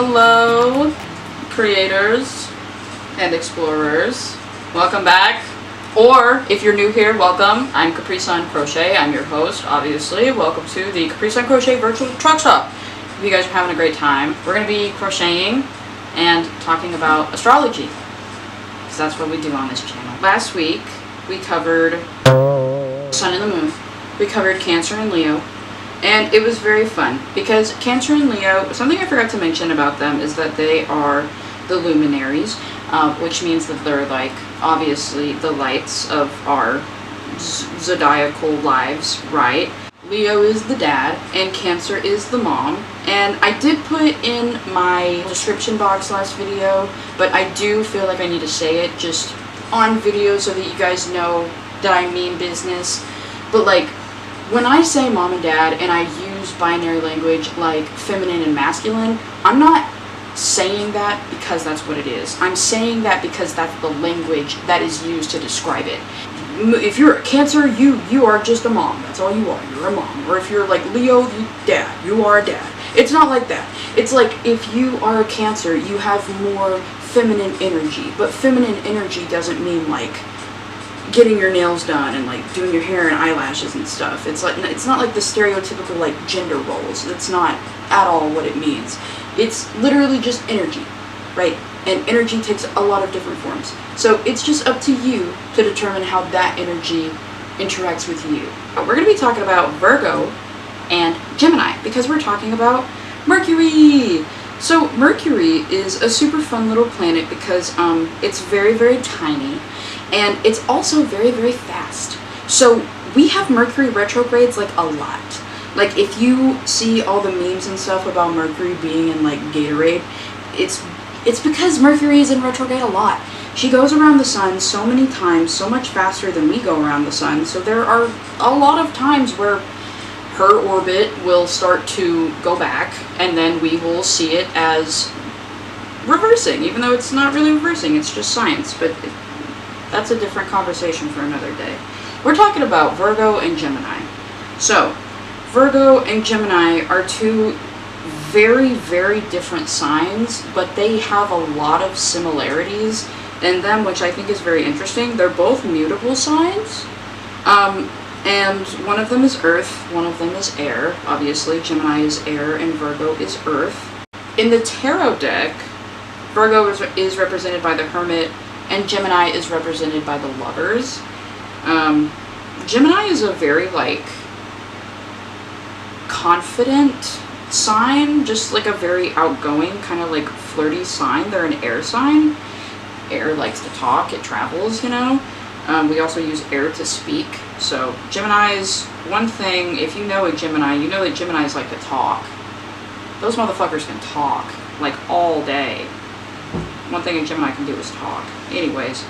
Hello, creators and explorers. Welcome back. Or, if you're new here, welcome. I'm CaprisunCrochet. I'm your host, obviously. Welcome to the CaprisunCrochet virtual truck stop. If you guys are having a great time, we're going to be crocheting and talking about astrology, because that's what we do on this channel. Last week, we covered Sun and the Moon. We covered Cancer and Leo. And it was very fun because Cancer and Leo, something I forgot to mention about them is that they are the luminaries, which means that they're like obviously the lights of our zodiacal lives, right? Leo is the dad and Cancer is the mom. And I did put in my description box last video, but I do feel like I need to say it just on video so that you guys know that I mean business. But like, when I say mom and dad and I use binary language like feminine and masculine, I'm not saying that because that's what it is. I'm saying that because that's the language that is used to describe it. If you're a Cancer, you are just a mom. That's all you are. You're a mom. Or if you're like Leo, dad. You are a dad. It's not like that. It's like if you are a Cancer, you have more feminine energy. But feminine energy doesn't mean like getting your nails done and like doing your hair and eyelashes and stuff. It's not like the stereotypical like gender roles. That's not at all what it means. It's literally just energy, right? And energy takes a lot of different forms. So it's just up to you to determine how that energy interacts with you. We're going to be talking about Virgo and Gemini because we're talking about Mercury. So Mercury is a super fun little planet because it's very, very tiny. And it's also very, very fast. So we have Mercury retrogrades like a lot. Like if you see all the memes and stuff about Mercury being in like Gatorade, it's because Mercury is in retrograde a lot. She goes around the sun so many times, so much faster than we go around the sun. So there are a lot of times where her orbit will start to go back and then we will see it as reversing, even though it's not really reversing, it's just science. But that's a different conversation for another day. We're talking about Virgo and Gemini. So, Virgo and Gemini are two very, very different signs, but they have a lot of similarities in them, which I think is very interesting. They're both mutable signs, and one of them is Earth, one of them is air. Obviously, Gemini is air and Virgo is Earth. In the tarot deck, Virgo is represented by the Hermit, and Gemini is represented by the Lovers. Gemini is a very, like, confident sign, just like a very outgoing, kind of like flirty sign. They're an air sign. Air likes to talk, it travels, you know. We also use air to speak. So Gemini's, one thing, if you know a Gemini, you know that Geminis like to talk. Those motherfuckers can talk, like, all day. One thing a Gemini can do is talk. Anyways,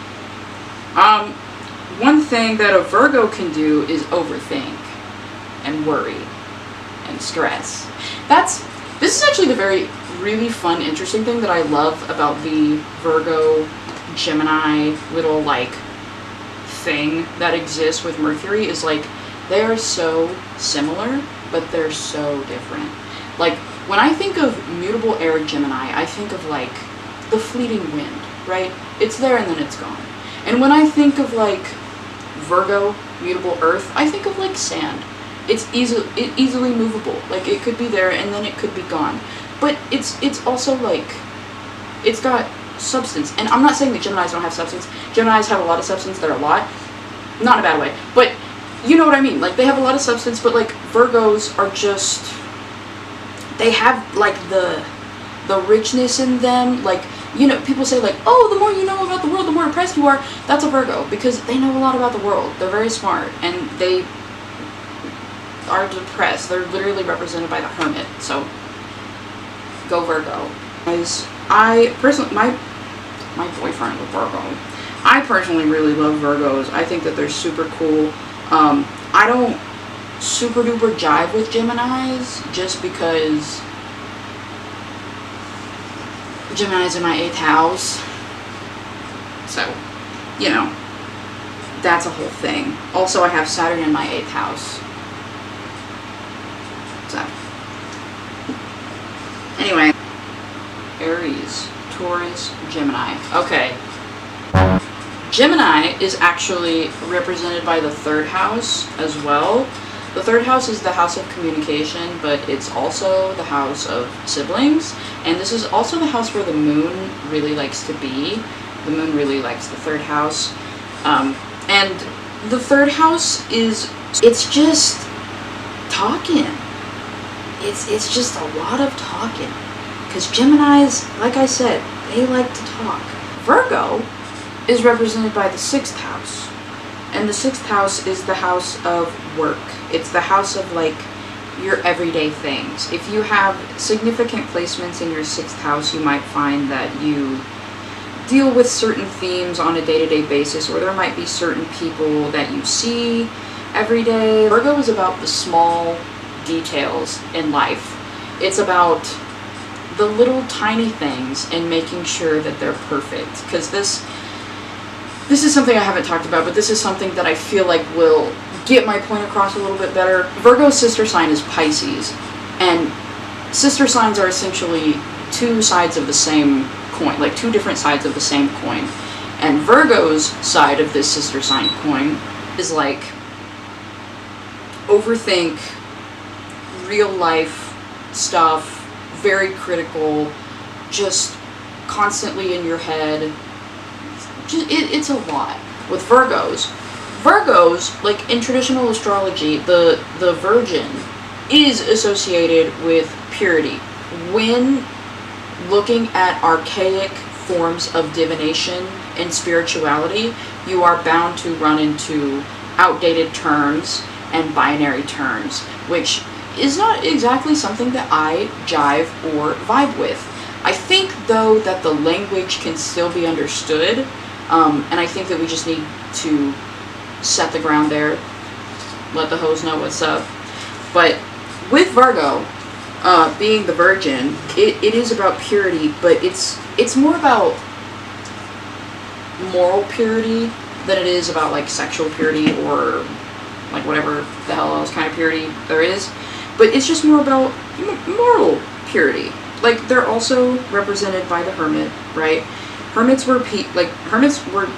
one thing that a Virgo can do is overthink and worry and stress. This is actually the really fun, interesting thing that I love about the Virgo Gemini little like thing that exists with Mercury is like they are so similar, but they're so different. Like when I think of mutable air Gemini, I think of like the fleeting wind, right? It's there and then it's gone. And when I think of like Virgo, mutable earth, I think of like sand. It's easily movable. Like it could be there and then it could be gone. But it's also like, it's got substance. And I'm not saying that Geminis don't have substance. Geminis have a lot of substance. They're a lot. Not in a bad way. But you know what I mean. Like they have a lot of substance, but like Virgos are just, they have like the richness in them. Like, you know, people say like, oh, the more you know about the world, the more impressed you are. That's a Virgo because they know a lot about the world. They're very smart and they are depressed. They're literally represented by the Hermit. So, go Virgo. Guys, I personally, my boyfriend is Virgo. I personally really love Virgos. I think that they're super cool. I don't super duper jive with Geminis just because Gemini's in my 8th house. So, you know, that's a whole thing. Also, I have Saturn in my 8th house. So, anyway, Aries, Taurus, Gemini. Okay. Gemini is actually represented by the third house as well. The third house is the house of communication, but it's also the house of siblings. And this is also the house where the moon really likes to be. The moon really likes the third house. And the third house it's just talking. It's just a lot of talking. Because Geminis, like I said, they like to talk. Virgo is represented by the sixth house. And the sixth house is the house of work. It's the house of like your everyday things. If you have significant placements in your sixth house, you might find that you deal with certain themes on a day-to-day basis, or there might be certain people that you see every day. Virgo is about the small details in life. It's about the little tiny things and making sure that they're perfect. Because this is something I haven't talked about, but this is something that I feel like will get my point across a little bit better. Virgo's sister sign is Pisces, and sister signs are essentially two sides of the same coin, like two different sides of the same coin. And Virgo's side of this sister sign coin is like overthink, real life stuff, very critical, just constantly in your head. It's a lot. With Virgos, like in traditional astrology, the Virgin is associated with purity. When looking at archaic forms of divination and spirituality, you are bound to run into outdated terms and binary terms, which is not exactly something that I jive or vibe with. I think, though, that the language can still be understood. And I think that we just need to set the ground there, let the hoes know what's up. But with Virgo, being the Virgin, it is about purity, but it's more about moral purity than it is about like sexual purity or like whatever the hell else kind of purity there is. But it's just more about moral purity. Like, they're also represented by the Hermit, right? Hermits were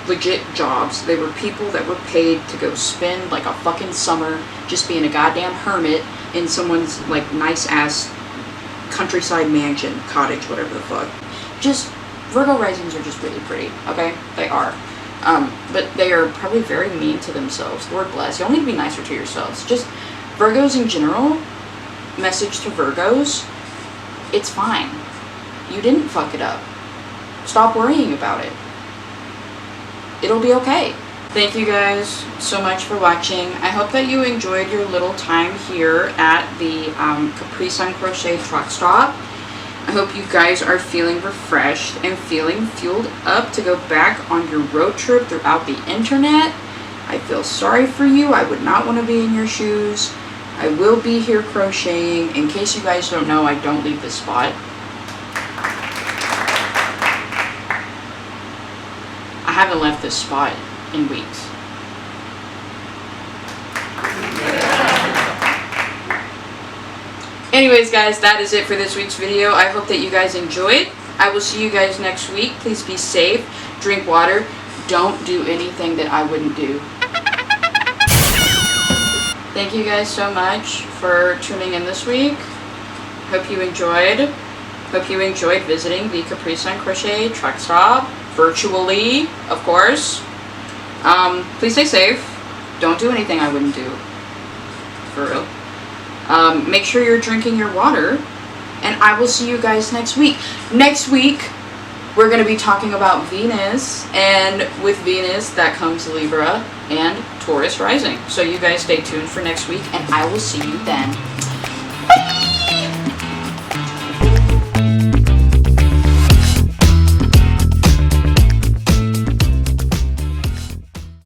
legit jobs. They were people that were paid to go spend like a fucking summer just being a goddamn hermit in someone's like nice ass countryside mansion, cottage, whatever the fuck. Just Virgo risings are just really pretty, okay? They are. But they are probably very mean to themselves. Lord bless. Y'all need to be nicer to yourselves. Just Virgos in general, message to Virgos, it's fine. You didn't fuck it up. Stop worrying about it. It'll be okay. Thank you guys so much for watching. I hope that you enjoyed your little time here at the CaprisunCrochet truck stop. I hope you guys are feeling refreshed and feeling fueled up to go back on your road trip throughout the internet. I feel sorry for you. I would not want to be in your shoes. I will be here crocheting. In case you guys don't know, I don't leave this spot. I haven't left this spot in weeks. Anyways, guys, that is it for this week's video. I hope that you guys enjoyed. I will see you guys next week. Please be safe. Drink water. Don't do anything that I wouldn't do. Thank you guys so much for tuning in this week. Hope you enjoyed. Hope you enjoyed visiting the CaprisunCrochet truck stop. Virtually, of course. Please stay safe. Don't do anything I wouldn't do. For real. Make sure you're drinking your water. And I will see you guys next week. Next week, we're going to be talking about Venus. And with Venus, that comes Libra and Taurus rising. So you guys stay tuned for next week. And I will see you then.